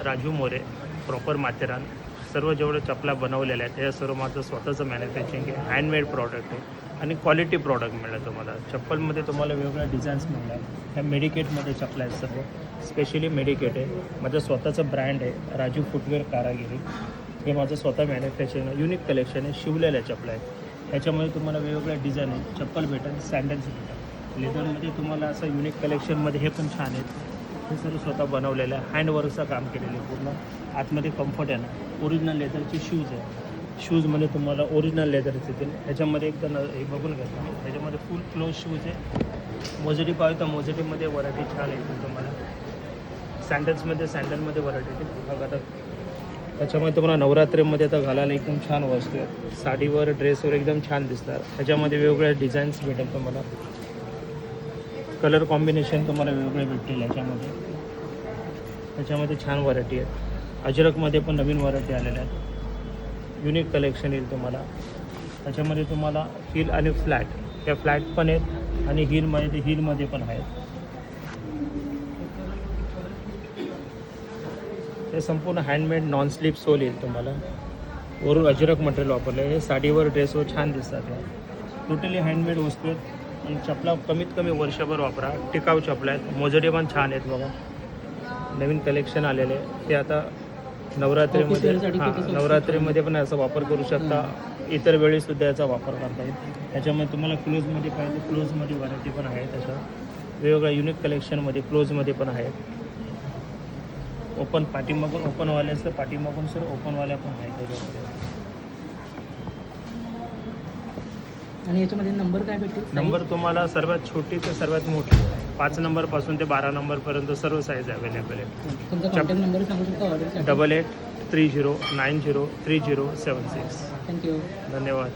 Raju More, proper Matheran. सर्व जेवढे चपला बनवलेल्या आहेत हे सर्व माझं स्वतःचं मॅन्युफॅक्चरिंग आहे. हँडमेड प्रॉडक्ट आहे आणि क्वालिटी प्रॉडक्ट मिळेल तुम्हाला. चप्पलमध्ये तुम्हाला वेगवेगळ्या डिझाईन्स मिळणार. ह्या मेडिकेटमध्ये चपला आहेत सर्व, स्पेशली मेडिकेट आहे. माझं स्वतःचं ब्रँड आहे राजू फुटवेअर कारागिरी. हे माझं स्वतः मॅन्युफॅक्चरिंग आहे. युनिक कलेक्शन आहे, शिवलेल्या चपला आहेत. ह्याच्यामध्ये तुम्हाला वेगवेगळ्या डिझाईन आहे. चप्पल भेटेल, सँडल्स भेटेल. लेदरमध्ये तुम्हाला असं युनिक कलेक्शनमध्ये हे पण छान आहेत. हे सर्व स्वतः बनवलेलं आहे. हँडवर्कचं काम केलेलं आहे पूर्ण. आतमध्ये कम्फर्ट आहे ना, ओरिजिनल लेदरचे शूज आहे. शूजमध्ये तुम्हाला ओरिजिनल लेदरच येतील. ह्याच्यामध्ये एकदम हे बघून घ्या तुम्ही. ह्याच्यामध्ये फुल क्लोज शूज आहे. मोजडी पाहिजे तर मोजडीमध्ये व्हरायटी छान येतील तुम्हाला. सँडलमध्ये व्हरायटी येतील बघा. आता त्याच्यामध्ये तुम्हाला नवरात्रीमध्ये तर घालायला एकदम छान वस्तू आहे. साडीवर ड्रेसवर एकदम छान दिसतात. ह्याच्यामध्ये वेगवेगळ्या डिझाईन्स भेटेल तुम्हाला. कलर कॉम्बिनेशन तुम्हाला वेगवेगळे भेटतील ह्याच्यामध्ये छान व्हरायटी आहे. अजरकमध्ये पण नवीन व्हरायटी आलेल्या आहेत. युनिक कलेक्शन येईल तुम्हाला. त्याच्यामध्ये तुम्हाला हिल आणि फ्लॅट, त्या फ्लॅट पण आहेत आणि हिलमध्ये पण आहेत. हे संपूर्ण हँडमेड नॉन स्लिप सोल येईल तुम्हाला. वरून अजरक मटेरियल वापरलं आहे. साडीवर ड्रेसवर छान दिसतात. हे टोटली हँडमेड वस्तू आहेत. आणि चपला कमीत कमी वर्षभर वापरा. टिकाऊ चपला आहेत. मोजडे पण छान आहेत बघा. नवीन कलेक्शन आलेले आहे ते. आता नवरात्रीमध्ये पण याचा वापर करू शकता. इतर वेळीसुद्धा याचा वापर करता येईल. त्याच्यामध्ये तुम्हाला क्लोजमध्ये पाहिजे क्लोजमध्ये व्हरायटी पण आहे. त्याच्या वेगवेगळ्या युनिक कलेक्शनमध्ये क्लोजमध्ये पण आहेत. ओपन पाठीमागून ओपनवाले असतं, पाठीमागून सर ओपनवाल्या पण आहेत त्याच्यामध्ये. आणि याच्यामध्ये नंबर काय भेटेल? नंबर तुम्हाला सर्वात छोटी ते सर्वात मोठी 5 नंबरपासून ते 12 नंबरपर्यंत सर्व साईज अवेलेबल आहे. तुमचा कॉन्टॅक्ट नंबर सांगू शकता ऑर्डरसाठी? 8830903076. थँक्यू. धन्यवाद.